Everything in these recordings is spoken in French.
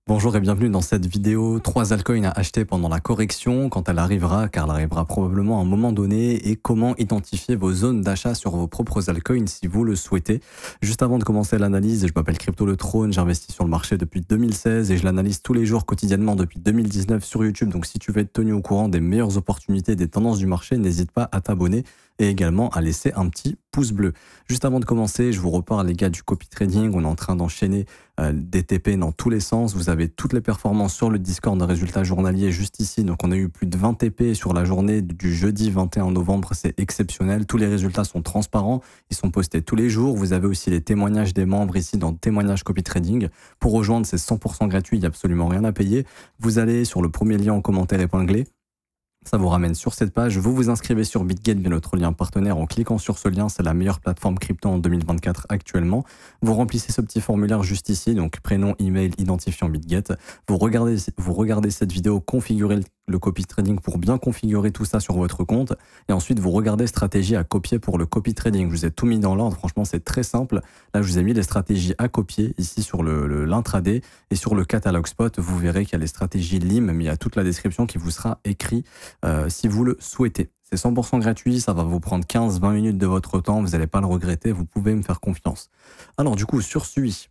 Bonjour et bienvenue dans cette vidéo. 3 altcoins à acheter pendant la correction quand elle arrivera, car elle arrivera probablement à un moment donné, et comment identifier vos zones d'achat sur vos propres altcoins si vous le souhaitez. Juste avant de commencer l'analyse, je m'appelle Crypto Le Trône, j'investis sur le marché depuis 2016 et je l'analyse tous les jours quotidiennement depuis 2019 sur YouTube. Donc si tu veux être tenu au courant des meilleures opportunités, des tendances du marché, n'hésite pas à t'abonner et également à laisser un petit pouce bleu. Juste avant de commencer, je vous reparle les gars du copy trading. On est en train d'enchaîner des TP dans tous les sens. Vous avez toutes les performances sur le Discord de résultats journaliers juste ici. Donc on a eu plus de 20 TP sur la journée du jeudi 21 novembre. C'est exceptionnel. Tous les résultats sont transparents. Ils sont postés tous les jours. Vous avez aussi les témoignages des membres ici dans témoignages copy trading. Pour rejoindre, c'est 100% gratuit. Il n'y a absolument rien à payer. Vous allez sur le premier lien en commentaire épinglé. Ça vous ramène sur cette page, vous vous inscrivez sur BitGet via notre lien partenaire en cliquant sur ce lien, c'est la meilleure plateforme crypto en 2024 actuellement. Vous remplissez ce petit formulaire juste ici, donc prénom, email, identifiant BitGet. Vous regardez cette vidéo, configurez le copy trading pour bien configurer tout ça sur votre compte. Et ensuite, vous regardez stratégie à copier pour le copy trading. Je vous ai tout mis dans l'ordre, franchement, c'est très simple. Là, je vous ai mis les stratégies à copier ici sur l'intraday et sur le catalogue spot. Vous verrez qu'il y a les stratégies LIM, mais il y a toute la description qui vous sera écrite si vous le souhaitez. C'est 100% gratuit, ça va vous prendre 15-20 minutes de votre temps, vous n'allez pas le regretter, vous pouvez me faire confiance. Alors du coup, sur SUI,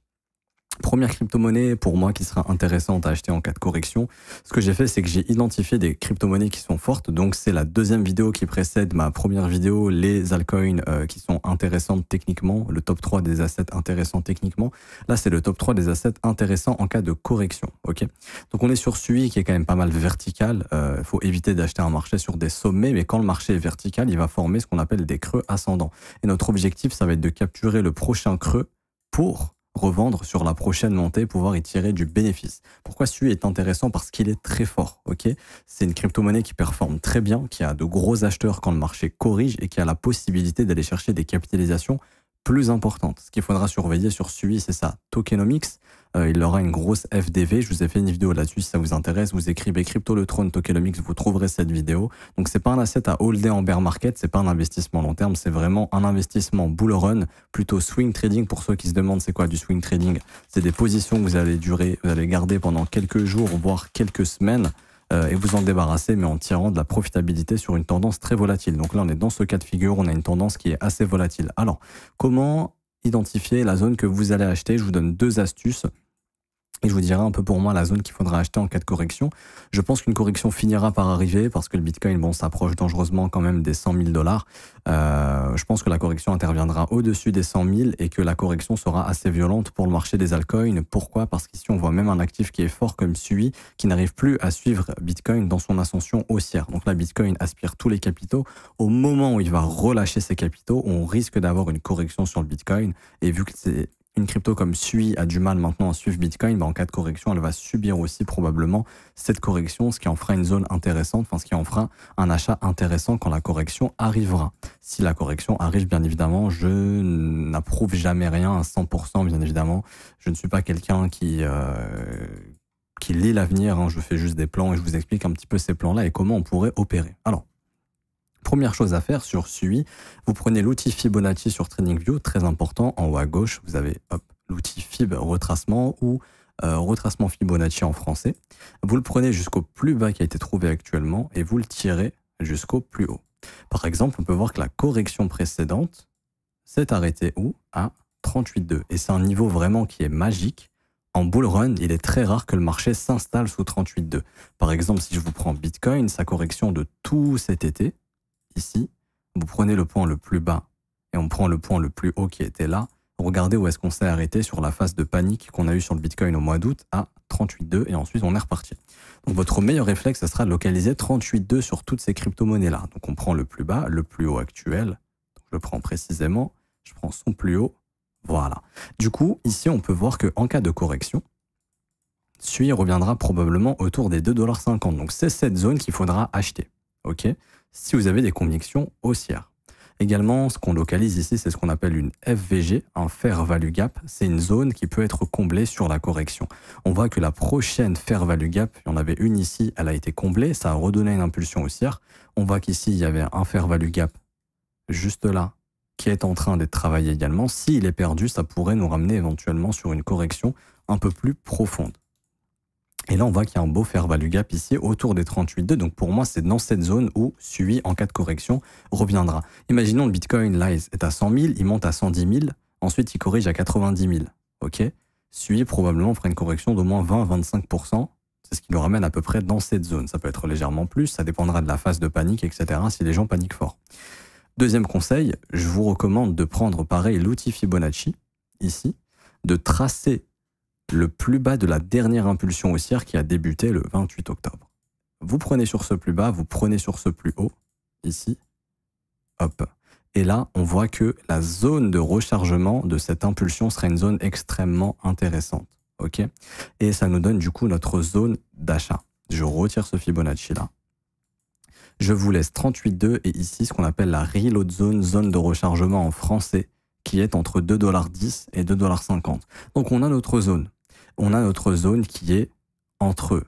première crypto-monnaie pour moi qui sera intéressante à acheter en cas de correction. Ce que j'ai fait, c'est que j'ai identifié des crypto-monnaies qui sont fortes. Donc, c'est la deuxième vidéo qui précède ma première vidéo, les altcoins qui sont intéressantes techniquement, le top 3 des assets intéressants techniquement. Là, c'est le top 3 des assets intéressants en cas de correction. Ok. Donc, on est sur SUI qui est quand même pas mal vertical. Il faut éviter d'acheter un marché sur des sommets, mais quand le marché est vertical, il va former ce qu'on appelle des creux ascendants. Et notre objectif, ça va être de capturer le prochain creux pour revendre sur la prochaine montée, pouvoir y tirer du bénéfice. Pourquoi SUI est intéressant? Parce qu'il est très fort. Ok, c'est une crypto-monnaie qui performe très bien, qui a de gros acheteurs quand le marché corrige et qui a la possibilité d'aller chercher des capitalisations plus importantes. Ce qu'il faudra surveiller sur SUI, c'est ça, tokenomics. Il aura une grosse FDV. Je vous ai fait une vidéo là-dessus si ça vous intéresse. Vous écrivez Crypto Le Trône Tokenomics, vous trouverez cette vidéo. Donc c'est pas un asset à holder en bear market, c'est pas un investissement long terme, c'est vraiment un investissement bull run, plutôt swing trading. Pour ceux qui se demandent c'est quoi du swing trading, c'est des positions que vous allez garder pendant quelques jours voire quelques semaines et vous en débarrasser, mais en tirant de la profitabilité sur une tendance très volatile. Donc là on est dans ce cas de figure, on a une tendance qui est assez volatile. Alors comment identifier la zone que vous allez acheter? Je vous donne 2 astuces. Et je vous dirai un peu pour moi la zone qu'il faudra acheter en cas de correction. Je pense qu'une correction finira par arriver parce que le Bitcoin, bon, s'approche dangereusement quand même des 100 000 $. Je pense que la correction interviendra au-dessus des 100 000 et que la correction sera assez violente pour le marché des altcoins. Pourquoi? Parce qu'ici, on voit même un actif qui est fort comme SUI qui n'arrive plus à suivre Bitcoin dans son ascension haussière. Donc là, Bitcoin aspire tous les capitaux. Au moment où il va relâcher ses capitaux, on risque d'avoir une correction sur le Bitcoin. Et vu que c'est une crypto comme SUI a du mal maintenant à suivre Bitcoin, en cas de correction, elle va subir aussi probablement cette correction, ce qui en fera une zone intéressante, enfin ce qui en fera un achat intéressant quand la correction arrivera. Si la correction arrive, bien évidemment, je n'approuve jamais rien à 100%, bien évidemment. Je ne suis pas quelqu'un qui lit l'avenir, hein. Je fais juste des plans et je vous explique un petit peu ces plans-là et comment on pourrait opérer. Alors, première chose à faire sur SUI, vous prenez l'outil Fibonacci sur TradingView, très important, en haut à gauche, vous avez l'outil Fib retracement ou retracement Fibonacci en français. Vous le prenez jusqu'au plus bas qui a été trouvé actuellement et vous le tirez jusqu'au plus haut. Par exemple, on peut voir que la correction précédente s'est arrêtée où? À 38,2. Et c'est un niveau vraiment qui est magique. En bull run, il est très rare que le marché s'installe sous 38,2. Par exemple, si je vous prends Bitcoin, sa correction de tout cet été, ici, vous prenez le point le plus bas et on prend le point le plus haut qui était là. Regardez où est-ce qu'on s'est arrêté sur la phase de panique qu'on a eu sur le Bitcoin au mois d'août à 38,2 et ensuite on est reparti. Donc votre meilleur réflexe, ce sera de localiser 38,2 sur toutes ces crypto-monnaies-là. Donc on prend le plus bas, le plus haut actuel. Donc je le prends précisément, je prends son plus haut. Voilà. Du coup, ici, on peut voir qu'en cas de correction, SUI reviendra probablement autour des 2,50 $. Donc c'est cette zone qu'il faudra acheter. Ok, si vous avez des convictions haussières. Également, ce qu'on localise ici, c'est ce qu'on appelle une FVG, un Fair Value Gap. C'est une zone qui peut être comblée sur la correction. On voit que la prochaine Fair Value Gap, il y en avait une ici, elle a été comblée, ça a redonné une impulsion haussière. On voit qu'ici, il y avait un Fair Value Gap juste là, qui est en train d'être travaillé également. S'il est perdu, ça pourrait nous ramener éventuellement sur une correction un peu plus profonde. Et là, on voit qu'il y a un beau fair value gap ici autour des 38,2. Donc pour moi, c'est dans cette zone où SUI, en cas de correction, reviendra. Imaginons le Bitcoin, là, est à 100 000, il monte à 110 000, ensuite il corrige à 90 000. OK? SUI probablement fera une correction d'au moins 20 à 25%. C'est ce qui le ramène à peu près dans cette zone. Ça peut être légèrement plus, ça dépendra de la phase de panique, etc. si les gens paniquent fort. Deuxième conseil, je vous recommande de prendre pareil l'outil Fibonacci, ici, de tracer le plus bas de la dernière impulsion haussière qui a débuté le 28 octobre. Vous prenez sur ce plus bas, vous prenez sur ce plus haut, ici, hop. Et là, on voit que la zone de rechargement de cette impulsion sera une zone extrêmement intéressante. OK? Et ça nous donne du coup notre zone d'achat. Je retire ce Fibonacci là. Je vous laisse 38,2 et ici ce qu'on appelle la reload zone, zone de rechargement en français, qui est entre 2,10 $ et 2,50 $. Donc on a notre zone. On a notre zone qui est entre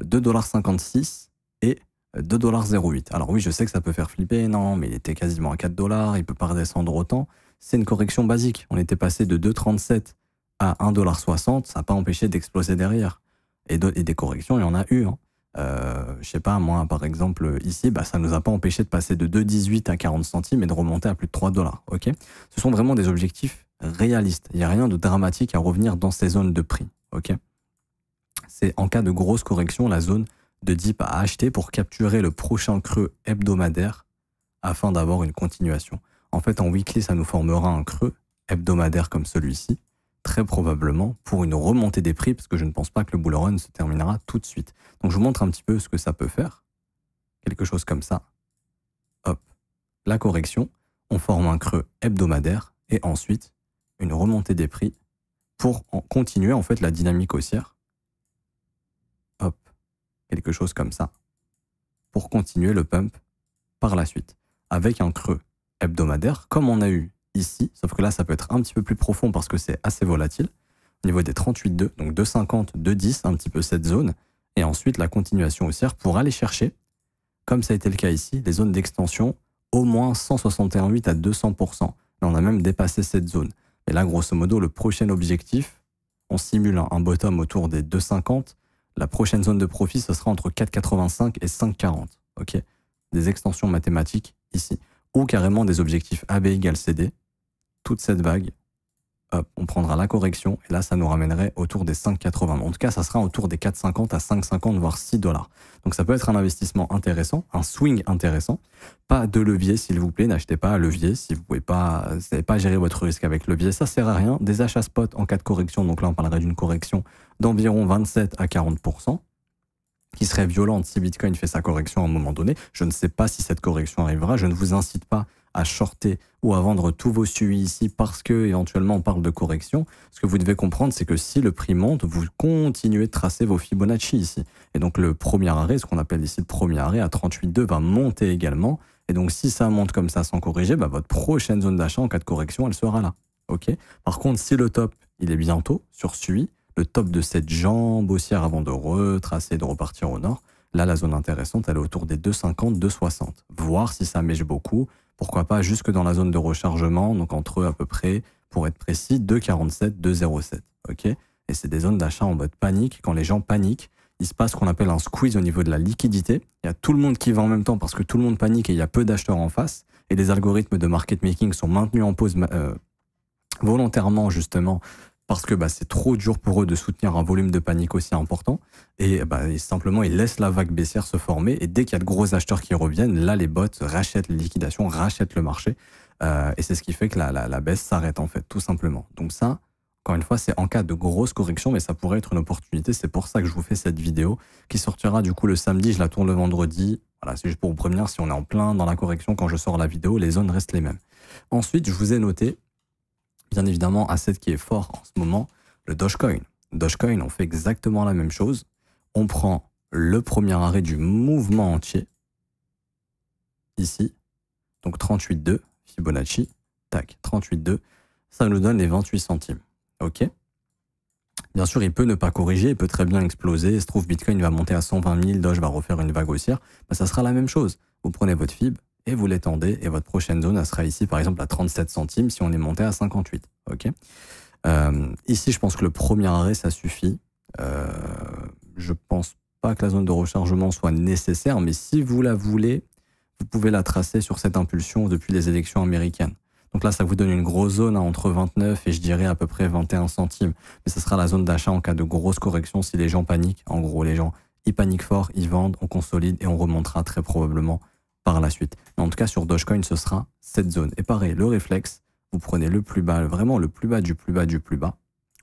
2,56 $ et 2,08 $. Alors oui, je sais que ça peut faire flipper, non, mais il était quasiment à 4 $, il peut pas redescendre autant. C'est une correction basique. On était passé de 2,37 $ à 1,60 $, ça n'a pas empêché d'exploser derrière. Et des corrections, il y en a eu. Hein. Je sais pas, moi, par exemple, ici, bah, ça nous a pas empêché de passer de 2,18 à 40 centimes et de remonter à plus de 3 $. Okay, ce sont vraiment des objectifs réalistes. Il n'y a rien de dramatique à revenir dans ces zones de prix. Okay, c'est en cas de grosse correction, la zone de dip à acheter pour capturer le prochain creux hebdomadaire afin d'avoir une continuation. En fait, en weekly, ça nous formera un creux hebdomadaire comme celui-ci, très probablement pour une remontée des prix, parce que je ne pense pas que le bull run se terminera tout de suite. Donc je vous montre un petit peu ce que ça peut faire. Quelque chose comme ça. Hop. La correction, on forme un creux hebdomadaire et ensuite une remontée des prix pour continuer en fait la dynamique haussière. Hop. Quelque chose comme ça. Pour continuer le pump par la suite. Avec un creux hebdomadaire comme on a eu ici, sauf que là ça peut être un petit peu plus profond parce que c'est assez volatile, au niveau des 38,2, donc 2,50, 2,10, un petit peu cette zone, et ensuite la continuation haussière pour aller chercher, comme ça a été le cas ici, les zones d'extension au moins 161,8 à 200%. Là on a même dépassé cette zone. Et là grosso modo le prochain objectif, on simule un bottom autour des 2,50, la prochaine zone de profit ce sera entre 4,85 et 5,40. Ok, des extensions mathématiques ici, ou carrément des objectifs AB égale CD, toute cette vague, hop, on prendra la correction, et là, ça nous ramènerait autour des 5,80. En tout cas, ça sera autour des 4,50 à 5,50, voire 6 $. Donc ça peut être un investissement intéressant, un swing intéressant. Pas de levier, s'il vous plaît, n'achetez pas à levier, si vous pouvez pas, vous savez pas gérer votre risque avec levier, ça sert à rien. Des achats spot en cas de correction, donc là, on parlerait d'une correction d'environ 27 à 40%. Qui serait violente si Bitcoin fait sa correction à un moment donné. Je ne sais pas si cette correction arrivera. Je ne vous incite pas à shorter ou à vendre tous vos SUI ici parce que éventuellement on parle de correction. Ce que vous devez comprendre, c'est que si le prix monte, vous continuez de tracer vos Fibonacci ici. Et donc le premier arrêt, ce qu'on appelle ici le premier arrêt à 38,2 va monter également. Et donc si ça monte comme ça sans corriger, bah, votre prochaine zone d'achat en cas de correction, elle sera là. Okay, par contre, si le top, il est bientôt sur SUI, le top de cette jambe haussière avant de retracer et de repartir au nord, là, la zone intéressante, elle est autour des 2,50, 2,60. Voir si ça mèche beaucoup. Pourquoi pas jusque dans la zone de rechargement, donc entre à peu près, pour être précis, 2,47, 2,07. Ok, et c'est des zones d'achat en mode panique. Quand les gens paniquent, il se passe ce qu'on appelle un squeeze au niveau de la liquidité. Il y a tout le monde qui va en même temps parce que tout le monde panique et il y a peu d'acheteurs en face. Et les algorithmes de market making sont maintenus en pause volontairement, justement, parce que bah, c'est trop dur pour eux de soutenir un volume de panique aussi important. Et simplement, ils laissent la vague baissière se former. Et dès qu'il y a de gros acheteurs qui reviennent, là, les bots rachètent les liquidations, rachètent le marché. Et c'est ce qui fait que la baisse s'arrête, en fait, tout simplement. Donc ça, encore une fois, c'est en cas de grosse correction, mais ça pourrait être une opportunité. C'est pour ça que je vous fais cette vidéo qui sortira du coup le samedi. Je la tourne le vendredi. Voilà, c'est juste pour vous prévenir, si on est en plein dans la correction quand je sors la vidéo, les zones restent les mêmes. Ensuite, je vous ai noté, bien évidemment, asset qui est fort en ce moment, le Dogecoin. Dogecoin, on fait exactement la même chose. On prend le premier arrêt du mouvement entier, ici, donc 38,2, Fibonacci, tac, 38,2, ça nous donne les 28 centimes. Ok. Bien sûr, il peut ne pas corriger, il peut très bien exploser. Il se trouve, Bitcoin va monter à 120 000, Doge va refaire une vague haussière. Ben, ça sera la même chose. Vous prenez votre Fib et vous l'étendez, et votre prochaine zone, elle sera ici, par exemple, à 37 centimes si on est monté à 58. Ok. Ici, je pense que le premier arrêt, ça suffit. je pense pas que la zone de rechargement soit nécessaire, mais si vous la voulez, vous pouvez la tracer sur cette impulsion depuis les élections américaines. Donc là, ça vous donne une grosse zone entre 29 et je dirais à peu près 21 centimes. Mais ce sera la zone d'achat en cas de grosse correction si les gens paniquent. En gros, les gens, ils paniquent fort, ils vendent, on consolide et on remontera très probablement par la suite. Mais en tout cas, sur Dogecoin, ce sera cette zone. Et pareil, le réflexe, vous prenez le plus bas, vraiment le plus bas du plus bas du plus bas,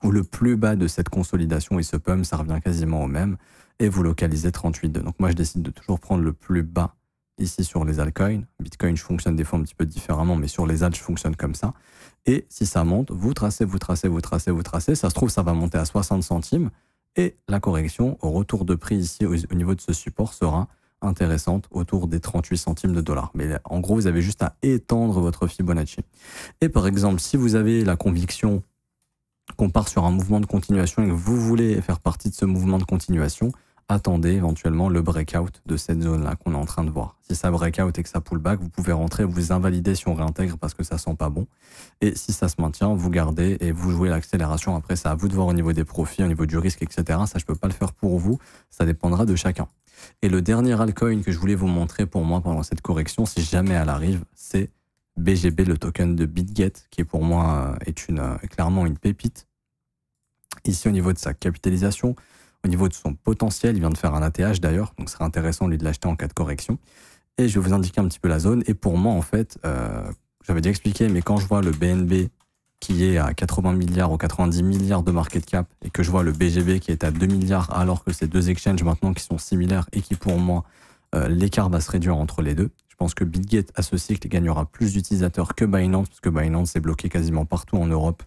ou le plus bas de cette consolidation et ce pump, ça revient quasiment au même, et vous localisez 38,2. Donc moi, je décide de toujours prendre le plus bas ici sur les altcoins. Bitcoin, je fonctionne des fois un petit peu différemment, mais sur les alts, je fonctionne comme ça. Et si ça monte, vous tracez, vous tracez, vous tracez, vous tracez. Ça se trouve, ça va monter à 60 centimes. Et la correction au retour de prix ici, au niveau de ce support, sera intéressante autour des 38 centimes de dollars. Mais en gros, vous avez juste à étendre votre Fibonacci. Et par exemple, si vous avez la conviction qu'on part sur un mouvement de continuation et que vous voulez faire partie de ce mouvement de continuation, attendez éventuellement le breakout de cette zone-là qu'on est en train de voir. Si ça breakout et que ça pull back, vous pouvez rentrer, vous invalider si on réintègre parce que ça sent pas bon. Et si ça se maintient, vous gardez et vous jouez l'accélération. Après, c'est à vous de voir au niveau des profits, au niveau du risque, etc. Ça, je peux pas le faire pour vous. Ça dépendra de chacun. Et le dernier altcoin que je voulais vous montrer pour moi pendant cette correction, si jamais elle arrive, c'est BGB, le token de BitGet, qui pour moi est clairement une pépite. Ici, au niveau de sa capitalisation, au niveau de son potentiel, il vient de faire un ATH d'ailleurs, donc ce serait intéressant lui de l'acheter en cas de correction. Et je vais vous indiquer un petit peu la zone. Et pour moi, en fait, j'avais déjà expliqué, mais quand je vois le BNB qui est à 80 milliards ou 90 milliards de market cap et que je vois le BGB qui est à 2 milliards alors que c'est deux exchanges maintenant qui sont similaires et qui pour moi, l'écart va se réduire entre les deux. Je pense que BitGet à ce cycle gagnera plus d'utilisateurs que Binance parce que Binance est bloqué quasiment partout en Europe.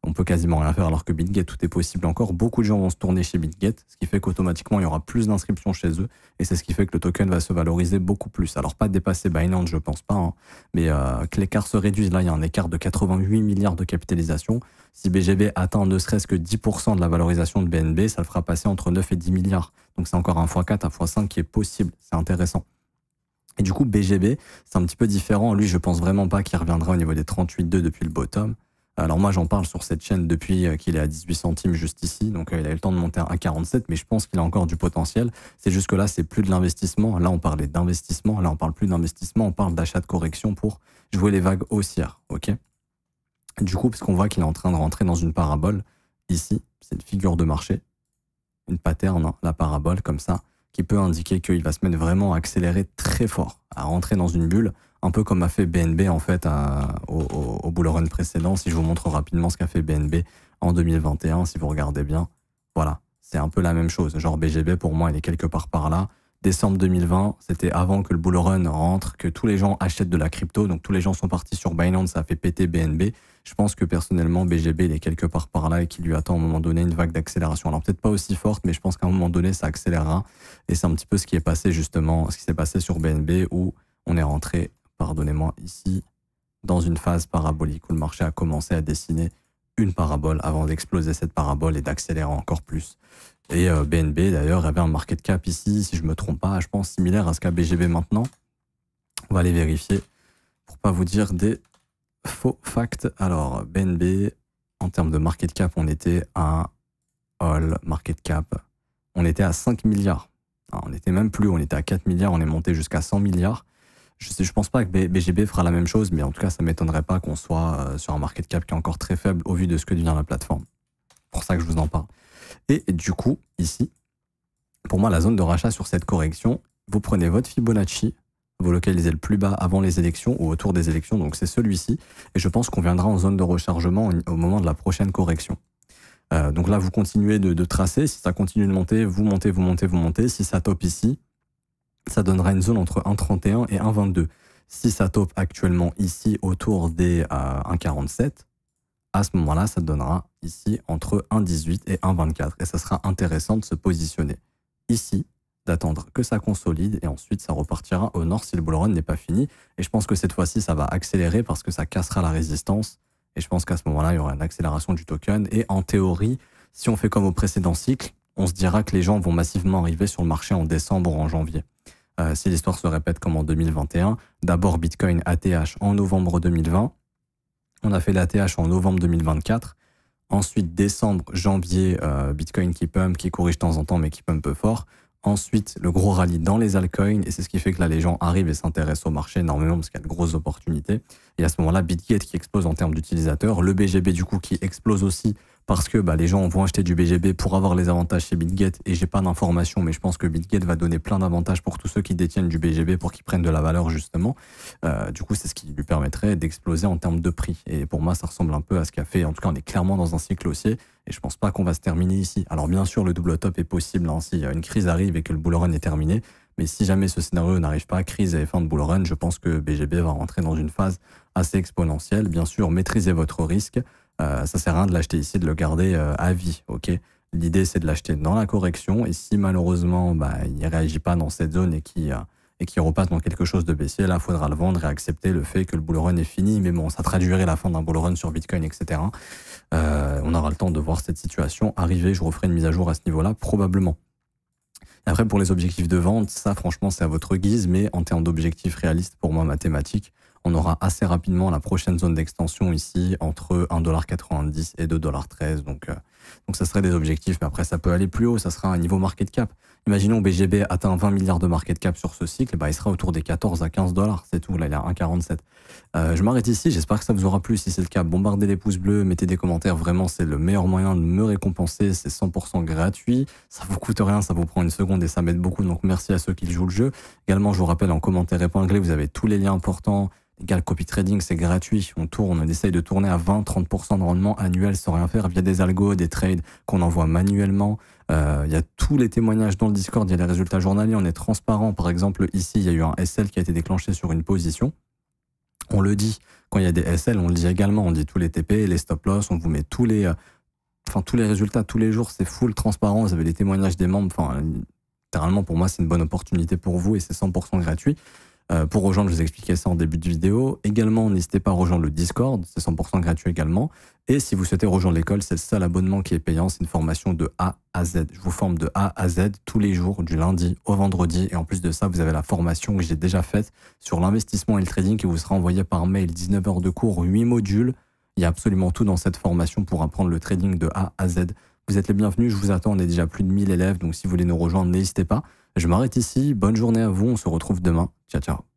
On peut quasiment rien faire alors que BitGet, tout est possible encore. Beaucoup de gens vont se tourner chez BitGet, ce qui fait qu'automatiquement, il y aura plus d'inscriptions chez eux. Et c'est ce qui fait que le token va se valoriser beaucoup plus. Alors, pas dépasser Binance, je pense pas, hein, mais que l'écart se réduise. Là, il y a un écart de 88 milliards de capitalisation. Si BGB atteint ne serait-ce que 10% de la valorisation de BNB, ça le fera passer entre 9 et 10 milliards. Donc, c'est encore un x4 à x5 qui est possible. C'est intéressant. Et du coup, BGB, c'est un petit peu différent. Lui, je pense vraiment pas qu'il reviendra au niveau des 38,2 depuis le bottom. Alors moi, j'en parle sur cette chaîne depuis qu'il est à 18 centimes juste ici. Donc il a eu le temps de monter à 1,47, mais je pense qu'il a encore du potentiel. C'est juste que là, c'est plus de l'investissement. Là, on parlait d'investissement. Là, on parle plus d'investissement. On parle d'achat de correction pour jouer les vagues haussières. Ok. Du coup, parce qu'on voit qu'il est en train de rentrer dans une parabole. Ici, c'est une figure de marché. Une pattern, hein, la parabole, comme ça, qui peut indiquer qu'il va se mettre vraiment à accélérer très fort, à rentrer dans une bulle. Un peu comme a fait BNB en fait au bull run précédent. Si je vous montre rapidement ce qu'a fait BNB en 2021, si vous regardez bien, voilà, c'est un peu la même chose. Genre BGB pour moi, il est quelque part par là. Décembre 2020, c'était avant que le bull run rentre, que tous les gens achètent de la crypto. Donc tous les gens sont partis sur Binance, ça a fait péter BNB. Je pense que personnellement, BGB, il est quelque part par là et qu'il lui attend à un moment donné une vague d'accélération. Alors peut-être pas aussi forte, mais je pense qu'à un moment donné, ça accélérera. Et c'est un petit peu ce qui est passé justement, ce qui s'est passé sur BNB où on est rentré, pardonnez-moi, ici, dans une phase parabolique où le marché a commencé à dessiner une parabole avant d'exploser cette parabole et d'accélérer encore plus. Et BNB, d'ailleurs, avait un market cap ici, si je ne me trompe pas, je pense similaire à ce qu'a BGB maintenant. On va aller vérifier pour pas vous dire des faux facts. Alors, BNB, en termes de market cap, on était à all market cap. On était à 5 milliards. On était même plus, on était à 4 milliards, on est monté jusqu'à 100 milliards. Je pense pas que BGB fera la même chose, mais en tout cas, ça m'étonnerait pas qu'on soit sur un market cap qui est encore très faible au vu de ce que devient la plateforme. C'est pour ça que je vous en parle. Et du coup, ici, pour moi, la zone de rachat sur cette correction, vous prenez votre Fibonacci, vous localisez le plus bas avant les élections ou autour des élections, donc c'est celui-ci, et je pense qu'on viendra en zone de rechargement au moment de la prochaine correction. Donc là, vous continuez de tracer. Si ça continue de monter, vous montez, vous montez, vous montez. Si ça top ici, ça donnera une zone entre 1,31 et 1,22. Si ça top actuellement ici autour des 1,47, à ce moment-là, ça donnera ici entre 1,18 et 1,24. Et ça sera intéressant de se positionner ici, d'attendre que ça consolide et ensuite ça repartira au nord si le bull run n'est pas fini. Et je pense que cette fois-ci, ça va accélérer parce que ça cassera la résistance. Et je pense qu'à ce moment-là, il y aura une accélération du token. Et en théorie, si on fait comme au précédent cycle, on se dira que les gens vont massivement arriver sur le marché en décembre ou en janvier. Si l'histoire se répète comme en 2021, d'abord Bitcoin ATH en novembre 2020, on a fait l'ATH en novembre 2024, Ensuite, décembre, janvier, Bitcoin qui pump, qui corrige de temps en temps, mais qui pump peu fort. Ensuite, le gros rallye dans les altcoins, et c'est ce qui fait que là, les gens arrivent et s'intéressent au marché énormément parce qu'il y a de grosses opportunités. Et à ce moment-là, BitGet qui explose en termes d'utilisateurs, le BGB du coup qui explose aussi parce que les gens vont acheter du BGB pour avoir les avantages chez BitGet. Et j'ai pas d'informations, mais je pense que BitGet va donner plein d'avantages pour tous ceux qui détiennent du BGB pour qu'ils prennent de la valeur justement. Du coup, c'est ce qui lui permettrait d'exploser en termes de prix. Et pour moi, ça ressemble un peu à ce qu'a fait. En tout cas, on est clairement dans un cycle haussier. Et je pense pas qu'on va se terminer ici. Alors bien sûr, le double top est possible si une crise arrive et que le bull run est terminé. Mais si jamais ce scénario n'arrive pas, crise et fin de bull run, je pense que BGB va rentrer dans une phase assez exponentielle. Bien sûr, maîtrisez votre risque. Ça sert à rien de l'acheter ici, de le garder à vie. Ok. L'idée, c'est de l'acheter dans la correction. Et si malheureusement, il ne réagit pas dans cette zone et qu'il repasse dans quelque chose de baissier, là, il faudra le vendre et accepter le fait que le bull run est fini. Mais bon, ça traduirait la fin d'un bull run sur Bitcoin, etc. On aura le temps de voir cette situation arriver. Je referai une mise à jour à ce niveau-là, probablement. Après, pour les objectifs de vente, ça, franchement, c'est à votre guise. Mais en termes d'objectifs réalistes, pour moi, mathématiques, on aura assez rapidement la prochaine zone d'extension ici entre 1,90$ et 2,13$. Donc, ça serait des objectifs. Mais après, ça peut aller plus haut. Ça sera un niveau market cap. Imaginons BGB atteint 20 milliards de market cap sur ce cycle. Il sera autour des 14 à 15$. C'est tout. Là, il est à 1,47$. Je m'arrête ici. J'espère que ça vous aura plu. Si c'est le cas, bombardez les pouces bleus, mettez des commentaires. Vraiment, c'est le meilleur moyen de me récompenser. C'est 100% gratuit. Ça vous coûte rien. Ça vous prend une seconde et ça m'aide beaucoup. Donc, merci à ceux qui jouent le jeu. Également, je vous rappelle en commentaire épinglé, vous avez tous les liens importants. Égal, copy trading, c'est gratuit. On essaye de tourner à 20-30% de rendement annuel sans rien faire via des algos, des trades qu'on envoie manuellement. Il y a tous les témoignages dans le Discord, il y a les résultats journaliers, on est transparent. Par exemple, ici, il y a eu un SL qui a été déclenché sur une position. On le dit quand il y a des SL, on le dit également, on dit tous les TP, les stop loss, on vous met tous les résultats tous les jours, c'est full transparent. Vous avez les témoignages des membres. Littéralement, pour moi, c'est une bonne opportunité pour vous et c'est 100% gratuit. Pour rejoindre, je vous expliquais ça en début de vidéo. Également, n'hésitez pas à rejoindre le Discord, c'est 100% gratuit également. Et si vous souhaitez rejoindre l'école, c'est le seul abonnement qui est payant, c'est une formation de A à Z. Je vous forme de A à Z tous les jours, du lundi au vendredi. Et en plus de ça, vous avez la formation que j'ai déjà faite sur l'investissement et le trading qui vous sera envoyée par mail, 19 heures de cours, 8 modules. Il y a absolument tout dans cette formation pour apprendre le trading de A à Z. Vous êtes les bienvenus, je vous attends, on est déjà plus de 1000 élèves, donc si vous voulez nous rejoindre, n'hésitez pas. Je m'arrête ici, bonne journée à vous, on se retrouve demain. Ciao, ciao.